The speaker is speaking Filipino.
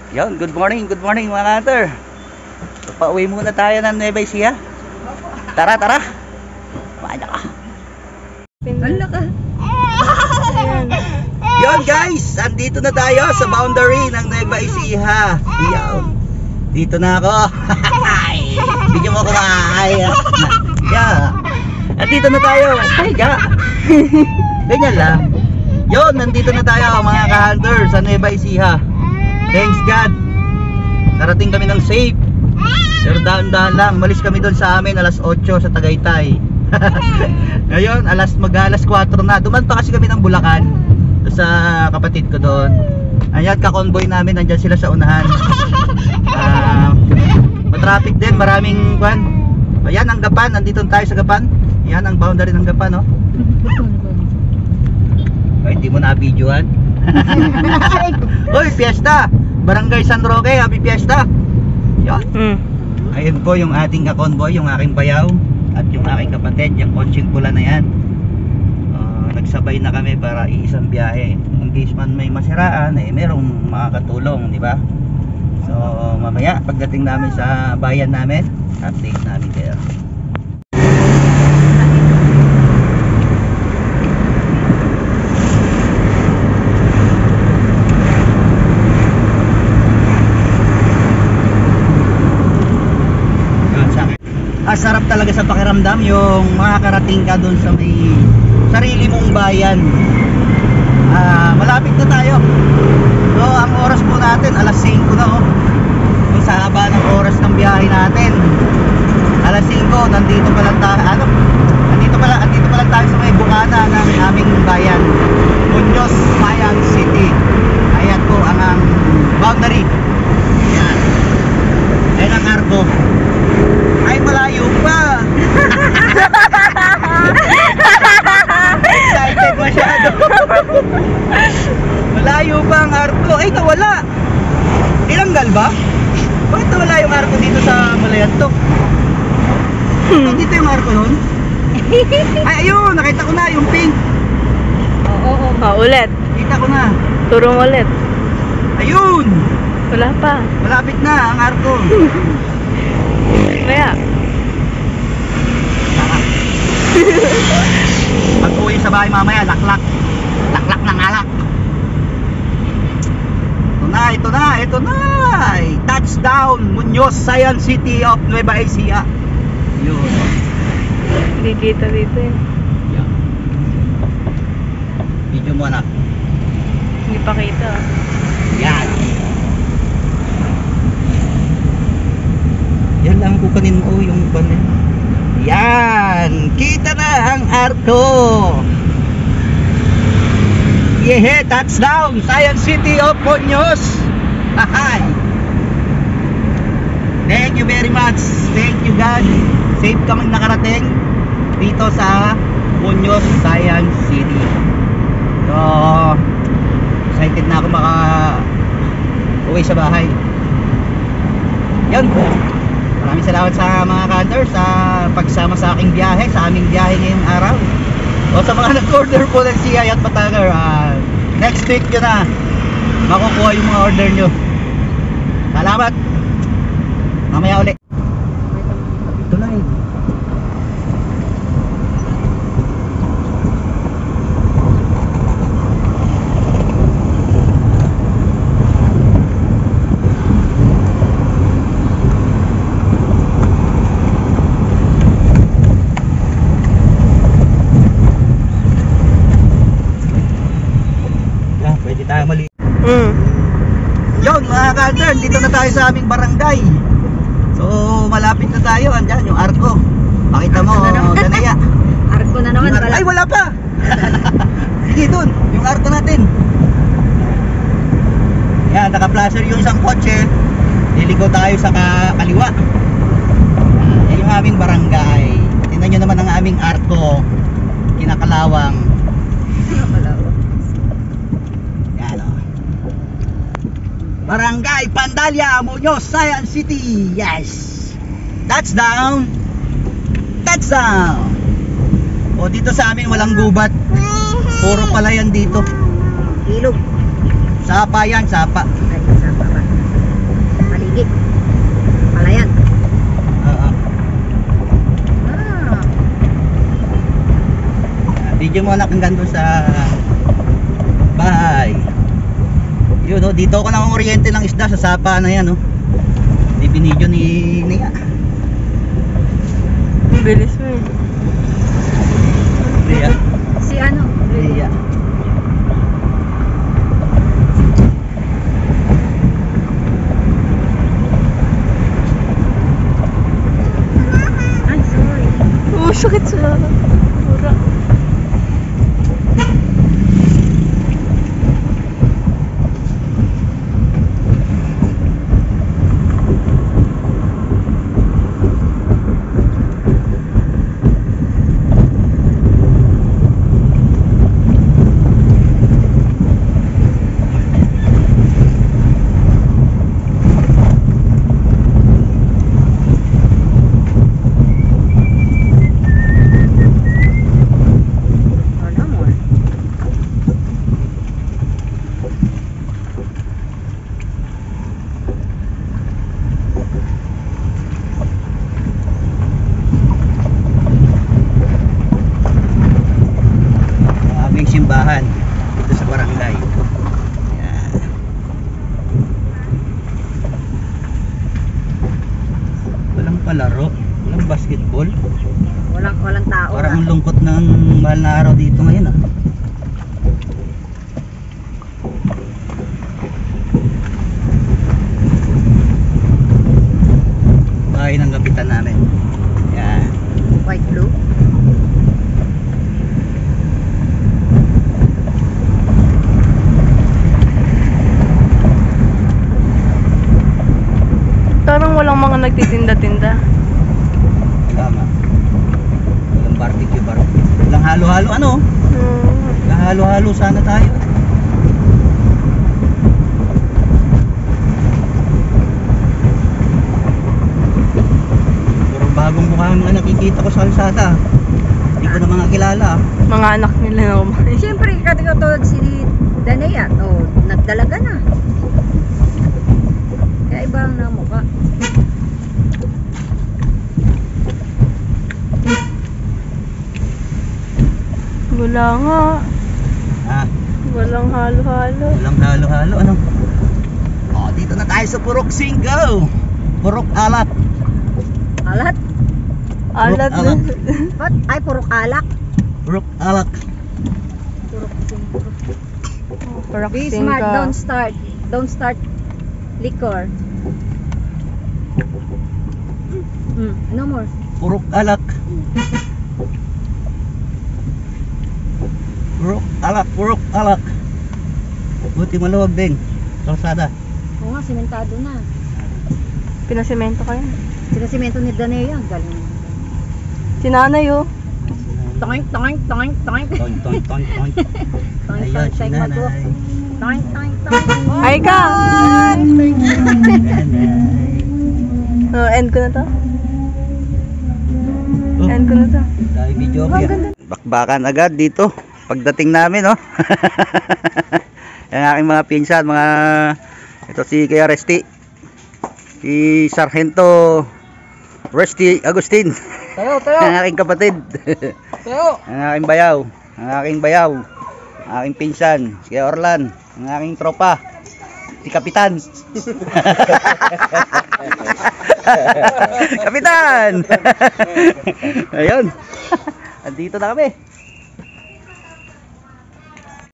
Yun, good morning mga hunter. So, pauwi muna tayo ng Nueva Ecija. Tara. Maana ka. Wala ka. Yun guys, andito na tayo sa boundary ng Nueva Ecija. Yun. Dito na ako. Bigyan mo ako yeah. Andito na tayo. Higa. Ganyan lang. Yun, nandito na tayo mga ka-hunter sa Nueva Ecija. Thanks God. Narating kami ng safe. Pero daan-daan lang. Malis kami doon sa amin alas 8 sa Tagaytay. Ngayon, alas 4 na. Duman pa kasi kami ng Bulacan sa kapatid ko doon. Ayan, ka-convoy namin. Nandyan sila sa unahan. Matraffic din. Maraming kwan. Ayan, ang Gapan. Nandito tayo sa Gapan. Ayan, ang boundary ng Gapan, oh. Ay, hindi mo na-videoan. Hoy, fiesta! Barangay San Roque, happy fiesta! Yan. Ayun po yung ating ka-convoy, yung aking bayaw at yung aking kapatid, yung konsyeng pula na yan. Nagsabay na kami para iisang biyahe. In case man may masiraan, merong makakatulong, di ba? So, mamaya, pagdating namin sa bayan namin, update namin kayo. Sarap talaga sa pakiramdam yung makakarating ka doon sa may sarili mong bayan. Malapit na tayo. So ang oras po natin alas 5 na, oh. Yung sa haba ng oras ng biyahe natin, alas 5 nandito pa lang tayo. Andito pa lang tayo sa may bukana ng aming bayan, Muñoz, Sayan City. Ayan po ang boundary. Ayan. Ayan ang Arco. Ay, malayo pa. Excited masyado. Malayo pa ang Arco. Ay, nawala. Ilanggal ba? Bakit nawala yung Arco dito sa Malayantok? Dito yung Arco nun? Ay, ayun, nakita ko na yung pink. Oo. Ulit. Kita ko na. Turong ulit. Ayun. Wala pa. Malapit na ang Arco. Kaya. Pag-uwi sa bahay mamaya, laklak ng alak. Ito na. Touchdown, Muñoz, Sayan City of Nueva Ecija. Yun. Hindi kita dito eh. Video mo anak. Hindi pa kita. Yan. Yan lang kukunin mo yung panel. Yan, kita na ang Arco. Yeah, touchdown, Sayan City of Muñoz. Hi. Thank you very much. Thank you God. Safe kaming nakarating dito sa Muñoz, Sayan City. So, excited na ako uwi sa bahay. Yan po. Maraming salamat sa mga ka-hunter sa pagsama sa aking biyahe, sa aming biyahe ngayong araw. O sa mga nag-order po ng CI at Patanger, next week yun na makukuha yung mga order nyo. Salamat. Mamaya ulit. Ito na eh. Yun mga ka-hunter, dito na tayo sa aming barangay. So malapit na tayo. Andyan yung Arco. Pakita mo, Danaya. Arco na naman. Ay, wala pa. Sige dun, yung Arco natin. Yan, naka-flasher yung isang kotse. Liligo tayo sa kaliwa. Yan yung aming barangay. Tingnan nyo naman ang aming Arco. Kinakalawang. Barangay Pandalya, Muñoz, Sayan City. Yes. Touchdown. O dito sa amin walang gubat. Puro palayan dito. Ilog. Sapa yan, sapa. Ay, sapa ba? Video mo anak hanggang doon sa bahay. Yun oh, dito ako nang oriente ng isda sa sapa na yan oh. Di binidyo ni Nia. Ang bilis mo eh. Nia. Si ano? Nia. Ay, sorry. Oh, sakit sa pura. Simbahan dito sa barangay. Yan. Walang palaro, walang basketball. Walang tao. Parang ang lungkot ng mahal na araw dito ngayon ah. Bahay ng kapitan namin. Yan. White blue. Parang walang mga nagtitinda-tinda. Tama. Walang barbecue. Walang halo-halo ano? Walang halo-halo sana tayo. Puro bagong mukha ang mga nakikita ko sa kalsada. Hindi ko na mga kilala. Mga anak nila na kumain. Siyempre, katulad si Danea, nagdalaga na. Kaya iba ang namukha. Wala nga. Ha? Walang halo-halo. Walang halo-halo ano? Oh, dito na tayo sa Purok Singgo. Purok Alat. Alat? Alat na. Alat. What? Ay, puro alak. Purok Alak. Parang Be smart, don't start liquor. No more. Purok Alak. Purok Alak. Buti maluwag din. Kalsada. Oo nga, simentado na. Pinasemento kayo. Sinasimento ni Danea, galing. Si nanay oh. Toink, toink, toink, toink. Toink, toink, toink, toink. Toink, Ayun, toink, si toink, mag-walk. nanay. Toink, toink, toink. Ay ka! Nanay. Oh, end ko na to. Oh, End ko na to. dahil video Oh, ko yan. ganda. Bakbakan agad dito. Pagdating namin, oh. Yung aking mga pinsan, ito si Kuya Resty. Si Sargento Resty Agustin. Tayo, Ang aking kapatid. tayo. Ang aking bayaw. Ang aking bayaw. Ang aking pinsan, si Kuya Orlan. Ang aking tropa, si Kapitan. Kapitan! Ayun. Andito na kami.